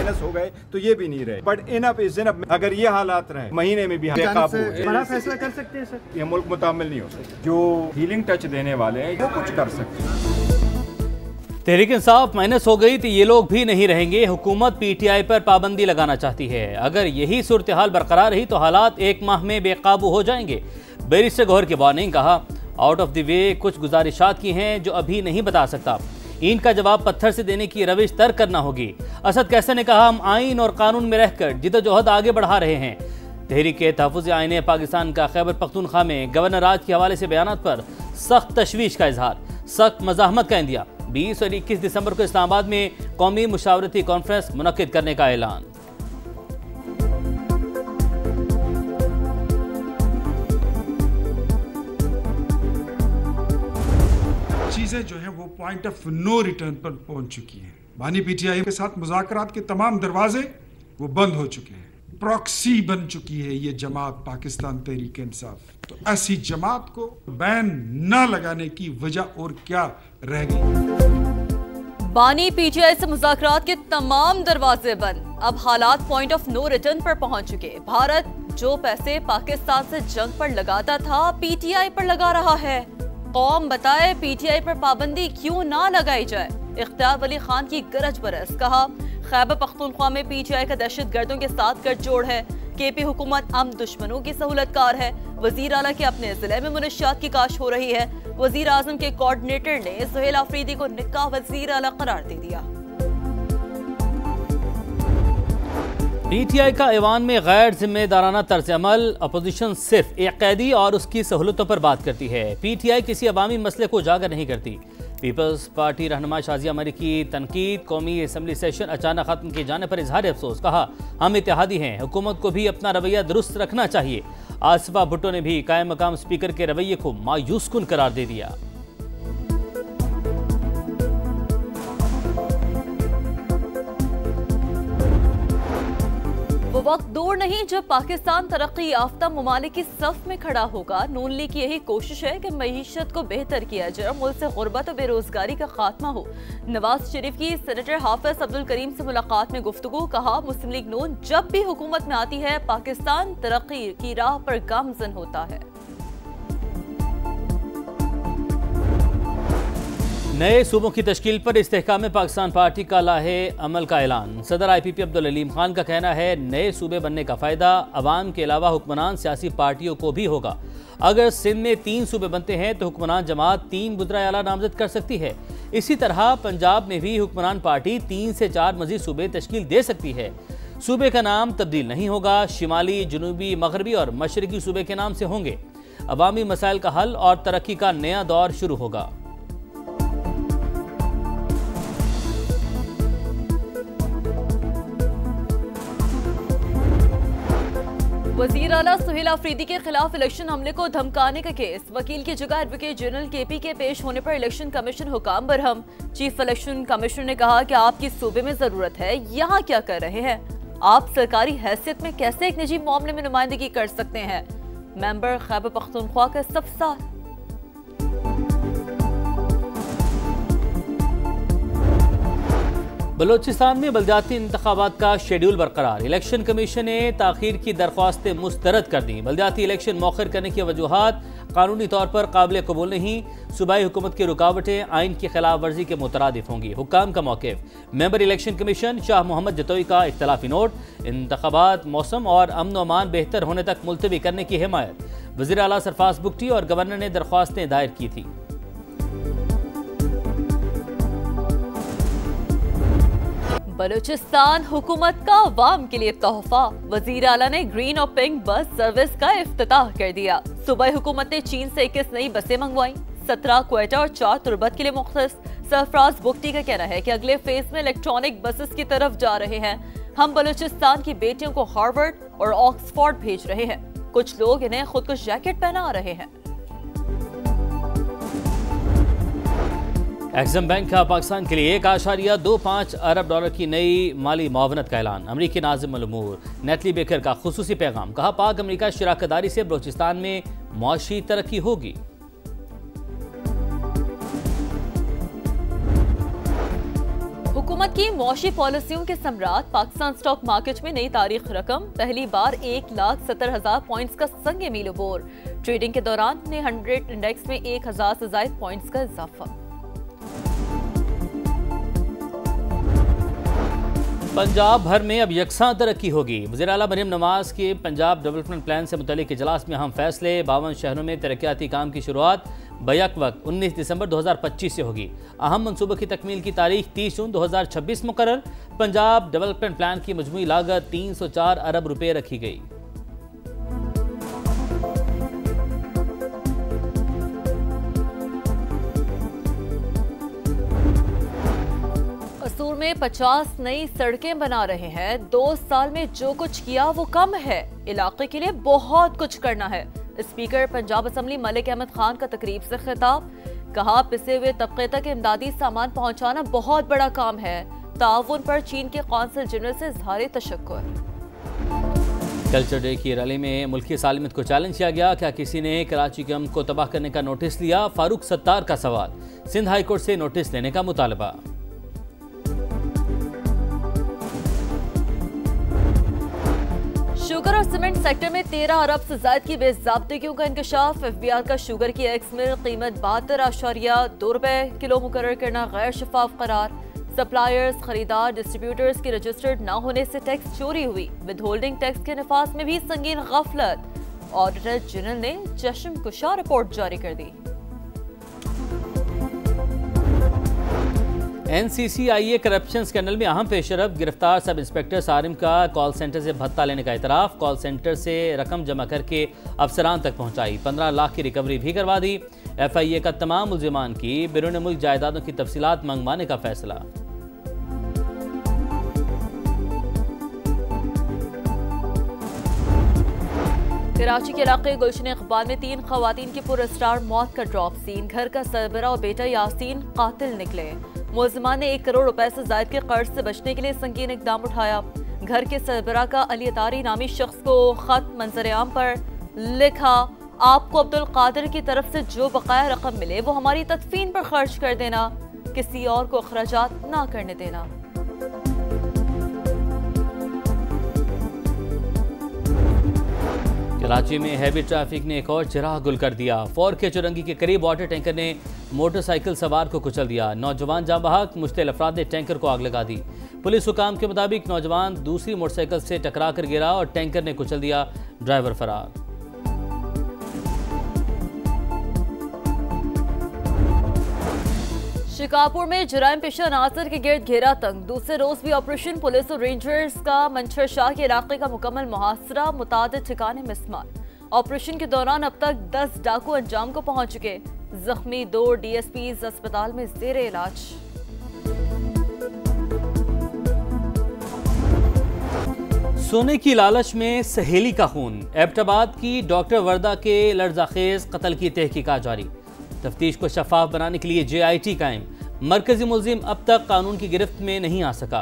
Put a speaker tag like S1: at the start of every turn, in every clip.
S1: Minus हो गए तो ये भी नहीं रहे, बट इनफ इज इनफ। अगर ये हालात रहे महीने में भी बेकाबू
S2: बड़ा फैसला कर सकते हैं सर।
S1: ये मुल्क मुतामिल नहीं हो सकता। जो हीलिंग टच देने वाले हैं वो कुछ कर सकते हैं।
S3: तहरीक इंसाफ माइनस हो गई तो ये लोग भी नहीं रहेंगे। हुकूमत पीटीआई पर पाबंदी लगाना चाहती है। अगर यही सूरत हाल बरकरार रही तो हालात 1 माह में बेकाबू हो जाएंगे। बैरिस्टर गौहर की वार्निंग, कहा आउट ऑफ द वे कुछ गुजारिशात की हैं जो अभी नहीं बता सकता। ईंट का जवाब पत्थर से देने की रविश तर्क करना होगी। असद कैसर ने कहा हम आइन और कानून में रहकर जिद्दोजहद आगे बढ़ा रहे हैं। तहरीक तहफ़्फ़ुज़ आइन पाकिस्तान का खैबर पख्तूनख्वा में गवर्नर राज के हवाले से बयानात पर सख्त तशवीश का इजहार, सख्त मज़ाहमत का इंदिया। 20 और 21 दिसंबर को इस्लामाबाद में कौमी मुशावरती कॉन्फ्रेंस मुनक्किद करने का ऐलान।
S4: चीजें जो है वो पॉइंट ऑफ नो रिटर्न पर पहुंच चुकी हैं। बानी पीटीआई के साथ मुज़ाकरात के तमाम दरवाजे वो बंद हो चुके हैं। प्रॉक्सी बन चुकी है ये जमात पाकिस्तान तहरीक इंसाफ। तो ऐसी जमात को बैन न लगाने की वजह और क्या रह गई?
S5: बानी पीटीआई से मुज़ाकरात के तमाम दरवाजे बंद। अब हालात पॉइंट ऑफ नो रिटर्न पर पहुंच चुके। भारत जो पैसे पाकिस्तान से जंग पर लगाता था पीटीआई पर लगा रहा है। कौम बताए पीटीआई पर पाबंदी क्यों ना लगाई जाए। इख्तियार वली खान की गरज बरस, कहा खैबर पख्तूनख्वा में पीटीआई का दहशत गर्दों के साथ गठजोड़ है। केपी हुकूमत हम दुश्मनों की सहूलतकार है। वजीर आला के अपने जिले में मुनशियात की काश हो रही है। वजीर आजम के कोऑर्डिनेटर ने सुहेल आफरीदी को निक्का वजीर आला करार दे दिया।
S3: पीटीआई का ईवान में गैर जिम्मेदाराना तर्ज अमल। अपोजिशन सिर्फ एक कैदी और उसकी सहूलतों पर बात करती है। पीटीआई किसी अवामी मसले को उजागर नहीं करती। पीपल्स पार्टी रहनुमा शाजिया मरी की तनकीद। कौमी असम्बली सेशन अचानक खत्म किए जाने पर इजहार अफसोस, कहा हम इत्तेहादी हैं, हुकूमत को भी अपना रवैया दुरुस्त रखना चाहिए। आसिफा भुट्टो ने भी कायम मकाम स्पीकर के रवैये को मायूसकुन करार दे दिया।
S5: वो वक्त दूर नहीं जब पाकिस्तान तरक्की याफ्ता ममालिक की सफ में खड़ा होगा। नून लीग की यही कोशिश है कि मईशत को बेहतर किया जाए, मुल्क से गुर्बत और बेरोजगारी का खात्मा हो। नवाज शरीफ की सेनेटर हाफिज अब्दुल करीम से मुलाकात में गुफ्तगू, कहा मुस्लिम लीग नून जब भी हुकूमत में आती है पाकिस्तान तरक्की की राह पर गामजन होता है।
S3: नए सूबों की तश्कील पर इस्तेहकाम में पाकिस्तान पार्टी का लाहे अमल का ऐलान। सदर IPP अब्दुल अलीम खान का कहना है नए सूबे बनने का फ़ायदा अवाम के अलावा हुक्मरान सियासी पार्टियों को भी होगा। अगर सिंध में 3 सूबे बनते हैं तो हुक्मरान जमात 3 बुज़राए आला नामजद कर सकती है। इसी तरह पंजाब में भी हुक्मरान पार्टी 3 से 4 मज़ीद सूबे तश्कील दे सकती है। सूबे का नाम तब्दील नहीं होगा, शिमाली, जनूबी, मगरबी और मशरकी सूबे के नाम से होंगे। अवामी मसाइल का हल और तरक्की का नया दौर शुरू होगा।
S5: वजीर आला सुहेल आफरीदी के खिलाफ इलेक्शन हमले को धमकाने का केस। वकील की जगह एडवोकेट जनरल KP के पेश होने पर इलेक्शन कमीशन हुकाम बरहम। चीफ इलेक्शन कमिश्नर ने कहा कि आपकी सूबे में जरूरत है, यहाँ क्या कर रहे हैं आप? सरकारी हैसियत में कैसे एक निजी मामले में नुमाइंदगी कर सकते हैं? मेंबर खैबर पख्तूनख्वा का इस्तफसार।
S3: बलोचिस्तान में बलदियाती इंतखाबात का शेड्यूल बरकरार। इलेक्शन कमीशन ने ताखीर की दरख्वास्तें मुस्तरद कर दी। बलदियाती इलेक्शन मौखर करने की वजूहात कानूनी तौर पर काबिल कबूल नहीं। सूबाई हुकूमत की रुकावटें आइन की खिलाफ वर्जी के मुतरादिफ होंगी। हुक्काम का मौक़िफ़। Member election commission Shah Mohammad Jatoi का इख्तलाफी नोट। इंतखाबात मौसम और अमन व अमान बेहतर होने तक मुलतवी करने की हिमायत। वज़ीर आला सरफराज बुगटी और गवर्नर ने दरख्वास्तें दायर की थी।
S5: बलूचिस्तान हुकूमत का अवाम के लिए तोहफा। वजीर आला ने ग्रीन और पिंक बस सर्विस का इफ्तिताह कर दिया। सूबाई हुकूमत ने चीन से 21 नई बसें मंगवाई, 17 क्वेटा और 4 तुर्बत के लिए मुख्तस। सरफराज बुगटी का कहना है कि अगले फेज में इलेक्ट्रॉनिक बसेस की तरफ जा रहे हैं। हम बलूचिस्तान की बेटियों को हार्वर्ड और ऑक्सफोर्ड भेज रहे हैं। कुछ लोग इन्हें खुद को जैकेट पहना रहे हैं।
S3: एक्सिम बैंक का पाकिस्तान के लिए $1.25 अरब की नई माली मुआवनत का ऐलान। अमरीकी नाज़िम अल-उमूर नेटली बेकर का खुसूसी पैगाम, कहा पाक अमरीका शराकतदारी से बलूचिस्तान में मुआशी तरक्की होगी।
S5: हुकूमत हुकूमत की मौशी पॉलिसियों के सम्राट पाकिस्तान स्टॉक मार्केट में नई तारीख रकम, पहली बार 1,70,000 पॉइंट्स का संग मील अबूर। ट्रेडिंग के दौरान 100 इंडेक्स में 1,000 से ज्यादा पॉइंट्स का इजाफा।
S3: पंजाब भर में अब यकसां तरक्की होगी। वज़ीर आला मरियम नवाज के पंजाब डेवलपमेंट प्लान से मुतल्लिक इजलास में अहम फैसले। 52 शहरों में तरक्याती काम की शुरुआत बैक वक्त 19 दिसंबर 2025 से होगी। अहम मनसूबों की तकमील की तारीख 30 जून 2026 मुकर्रर। पंजाब डेवलपमेंट प्लान की मजमूई लागत 304 अरब रुपए रखी गई।
S5: कसूर में 50 नई सड़कें बना रहे हैं। 2 साल में जो कुछ किया वो कम है, इलाके के लिए बहुत कुछ करना है। स्पीकर पंजाब असम्बली मलिक अहमद खान का तकरीब से खिताब, कहा पिसे हुए तबके तक इमदादी सामान पहुंचाना बहुत बड़ा काम है। ताउन पर चीन के कौंसल जनरल से इज़हार तशक्कुर।
S3: कल्चर डे की रैली में मुल्की सालिमत को चैलेंज किया गया, क्या किसी ने कराची के अमन को तबाह करने का नोटिस लिया? फारूक सत्तार का सवाल, सिंध हाईकोर्ट से नोटिस लेने का मुतालबा।
S5: शुगर और सीमेंट सेक्टर में 13 अरब से ज्यादा की बेज़ाब्तियों का इंकशाफ। एफबीआर का शुगर की एक्स मिल कीमत 72.2 रुपए किलो मुकर्रर करना गैर शफाफ करार। सप्लायर्स, खरीदार, डिस्ट्रीब्यूटर्स की रजिस्टर्ड न होने से टैक्स चोरी हुई। विद होल्डिंग टैक्स के नफाज में भी संगीन गफलत। ऑडिटर जनरल ने चश्मकुशा रिपोर्ट जारी कर दी।
S3: NCCIA करप्शन स्कैंडल में अहम पेशरफ, गिरफ्तार सब इंस्पेक्टर सारिम का कॉल सेंटर से भत्ता लेने का इतराफ। कॉल सेंटर से रकम जमा करके अफसरान तक पहुंचाई। 15 लाख की रिकवरी भी करवा दी। FIA का तमाम मुल्जिमान की बैरून मुल्क जायदादों की तफसीलात मंगवाने का फैसला।
S5: कराची के इलाके गुलशन इकबाल में 3 खवातीन की पुरस्टार मौत का ड्रॉप सीन। घर का सरबरा और बेटा यासीन कातिल निकले। मुलजिमान ने 1 करोड़ रुपए से ज्यादा के कर्ज से बचने के लिए संगीन इकदाम उठाया। घर के सरबरा का अली अतारी नामी शख्स को खत मंजर-ए-आम पर लिखा, आपको अब्दुल कादिर की तरफ से जो बकाया रकम मिले वो हमारी तदफीन पर खर्च कर देना, किसी और को अखराजात ना करने देना।
S3: कराची में हैवी ट्रैफिक ने एक और चिराग गुल कर दिया। फौर के चुरंगी के करीब वाटर टैंकर ने मोटरसाइकिल सवार को कुचल दिया। नौजवान जाँ बहक, मुश्तिल अफराद ने टैंकर को आग लगा दी। पुलिस हुकाम के मुताबिक नौजवान दूसरी मोटरसाइकिल से टकरा कर गिरा और टैंकर ने कुचल दिया। ड्राइवर फरार।
S5: शिकारपुर में जुराइम पेशा अनासर के गिर्द घेरा तंग। दूसरे रोज भी ऑपरेशन पुलिस और रेंजर्स का मंशर शाह के इलाके का मुकम्मल मुहासरा, मुतादिद ठिकाने मिसमार। ऑपरेशन के दौरान अब तक 10 डाकू अंजाम को पहुंच चुके। जख्मी 2 DSPs अस्पताल में जेरे इलाज।
S3: सोने की लालच में सहेली का खून। एबटाबाद की डॉक्टर वर्दा के लर्जाखेज कत्ल की तहकीकात जारी। तफ्तीश को शफाफ बनाने के लिए JIT कायम। मरकजी मुलजिम अब तक कानून की गिरफ्त में नहीं आ सका।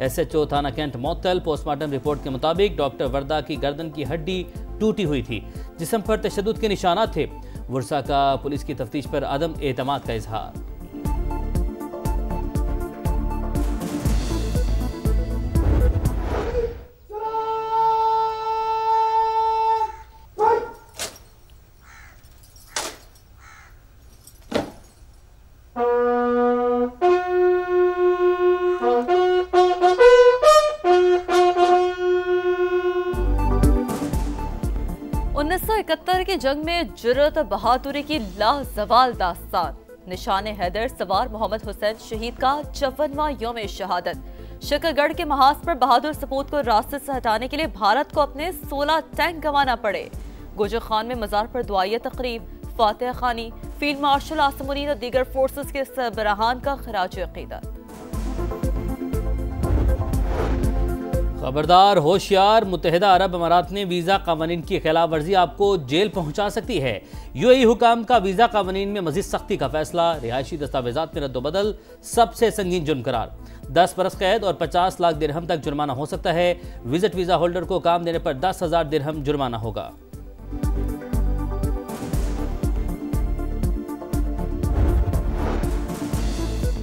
S3: SHO थाना कैंट मुअत्तल। पोस्टमार्टम रिपोर्ट के मुताबिक डॉक्टर वर्दा की गर्दन की हड्डी टूटी हुई थी, जिस्म पर तशद्दुद के निशानात थे। वर्षा का पुलिस की तफ्तीश पर अदम एतमाद का इजहार।
S5: की जंग में जुर्रत और बहादुरी की लाजवाल दास्तान। निशाने हैदर सवार मोहम्मद हुसैन शहीद का 54वां यौम शहादत। शकरगढ़ के महाज पर बहादुर सपूत को रास्ते से हटाने के लिए भारत को अपने 16 टैंक गंवाना पड़े। गोजर खान में मजार पर दुआया तकरीब। फातिहा खानी, फील्ड मार्शल आसिम मुनीर और दीगर फोर्सेस के सरबराहान का खराज अकीदत।
S3: खबरदार, होशियार, मुत्तहिदा अरब अमारात ने वीज़ा कानून की खिलाफ वर्जी आपको जेल पहुंचा सकती है। UAE हुकाम का वीज़ा कानून में मजीद सख्ती का फैसला। रिहायशी दस्तावेजात में रद्दोबदल सबसे संगीन जुर्म करार। 10 बरस कैद और 50 लाख दिरहम तक जुर्माना हो सकता है। विजिट वीज़ा होल्डर को काम देने पर 10,000 दिरहम जुर्माना होगा।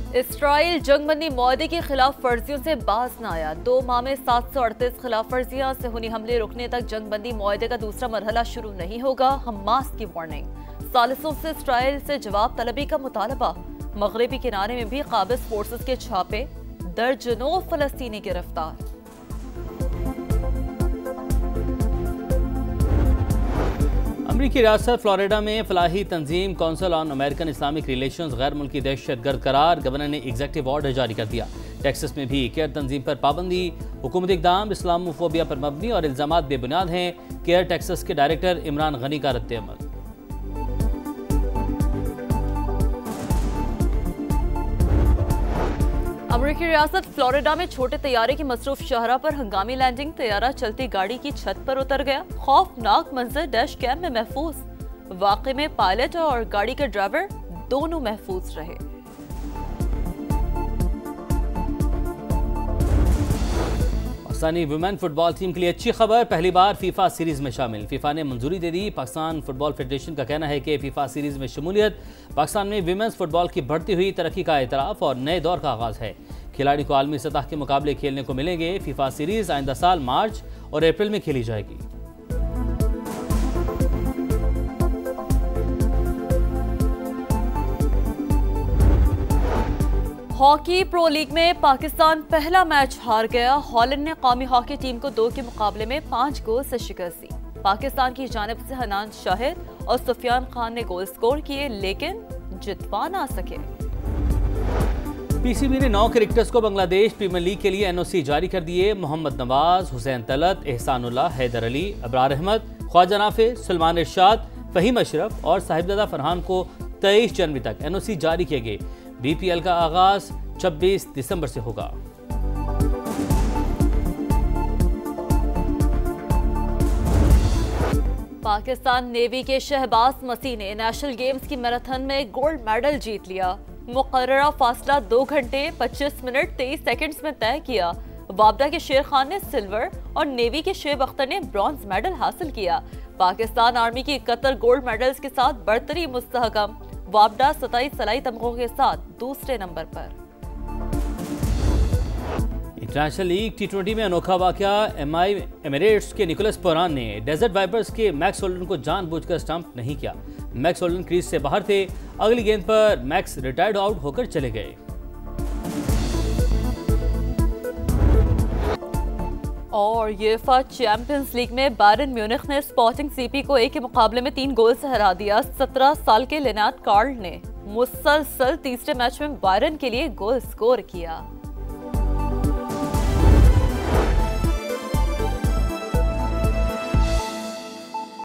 S5: इसराइल जंगबंदी मुआहदे की खिलाफ वर्जियों से बाज न आया। 2 माह में 738 खिलाफ वर्जियां, सेहूनी हमले रुकने तक जंगबंदी मुआहदे का दूसरा मरहला शुरू नहीं होगा। हमास की वार्निंग। सालिसों से इसराइल से जवाब तलबी का मुतालबा। मगरबी किनारे में भी काबिज फोर्सेस के छापे, दर्जनों फलस्तीनी गिरफ्तार।
S3: अमरीकी रियासत फ्लोरिडा में फलाही तंजीम council on American Islamic relations गैर मुल्की दहशतगर्द करार, गवर्नर ने एग्जीक्यूटिव ऑर्डर जारी कर दिया। टेक्सास में भी केयर तंजीम पर पाबंदी, हुकूमती इक़दाम इस्लामोफोबिया पर मबनी और इल्जामात बेबुनियाद हैं। केयर टेक्सास के डायरेक्टर इमरान गनी का रद्द-ए-अमल।
S5: अमरीकी रियासत फ्लोरिडा में छोटे तैयारे की मसरूफ शाहरा पर हंगामी लैंडिंग। तैयारा चलती गाड़ी की छत पर उतर गया। खौफनाक मंजर डैश कैम में महफूज। वाक़े में पायलट और गाड़ी के ड्राइवर दोनों महफूज रहे।
S3: पाकिस्तानी वुमेन फुटबॉल टीम के लिए अच्छी खबर, पहली बार फीफा सीरीज में शामिल। फीफा ने मंजूरी दे दी। पाकिस्तान फुटबॉल फेडरेशन का कहना है कि फीफा सीरीज में शमूलियत पाकिस्तान में विमेंस फुटबॉल की बढ़ती हुई तरक्की का एतराफ़ और नए दौर का आगाज़ है। खिलाड़ी को आलमी सतह के मुकाबले खेलने को मिलेंगे। फीफा सीरीज आइंदा साल मार्च और अप्रैल में खेली जाएगी।
S5: हॉकी प्रो लीग में पाकिस्तान पहला मैच हार गया। हॉलैंड ने कौमी हॉकी टीम को 2 के मुकाबले में 5 गोल से शिकस्त दी। पाकिस्तान की जानिब से हनान शाहिद और सुफियान खान ने गोल स्कोर किए, लेकिन जितवा ना सके।
S3: पीसीबी ने 9 क्रिकेटर्स को बांग्लादेश प्रीमियर लीग के लिए एनओसी जारी कर दिए। मोहम्मद नवाज, हुसैन तलत, एहसानुल्लाह, हैदर अली, अबरार अहमद, ख्वाजा नाफे, सुलेमान इरशाद, फहीम अशरफ और साहिबजादा फरहान को 23 जनवरी तक एनओसी जारी किए गए। बीपीएल का आगाज 26 दिसंबर से होगा।
S5: पाकिस्तान नेवी के शहबाज मसीह ने नेशनल गेम्स की मैराथन में गोल्ड मेडल जीत लिया। मुकर्ररा फासला 2 घंटे 25 मिनट 23 सेकंड्स में तय किया। वाबडा के शेर खान ने सिल्वर और नेवी के शेब अख्तर ने ब्रॉन्ज मेडल हासिल किया। पाकिस्तान आर्मी की 71 गोल्ड मेडल्स के साथ बरतरी मुस्तहकम। वाबडा 27 सलाई तमगों के साथ दूसरे नंबर पर।
S3: इंटरनेशनल लीग T20 में अनोखा वाकया। एमिरेट्स के निकोलस पोरान ने डेजर्ट वाइपर्स के मैक्स होल्डन को जानबूझकर स्टंप नहीं किया। मैक्स होल्डन क्रीज से बाहर थे। अगली गेंद पर मैक्स रिटायर्ड आउट होकर चले गए।
S5: और यूएफा चैंपियंस लीग में बायरन म्यूनिख ने स्पोर्टिंग सीपी को 1 के मुकाबले में 3 गोल से हरा दिया। 17 साल के लेनार्ड कार्ल ने मुसलसल तीसरे मैच में बायरन के लिए गोल स्कोर किया।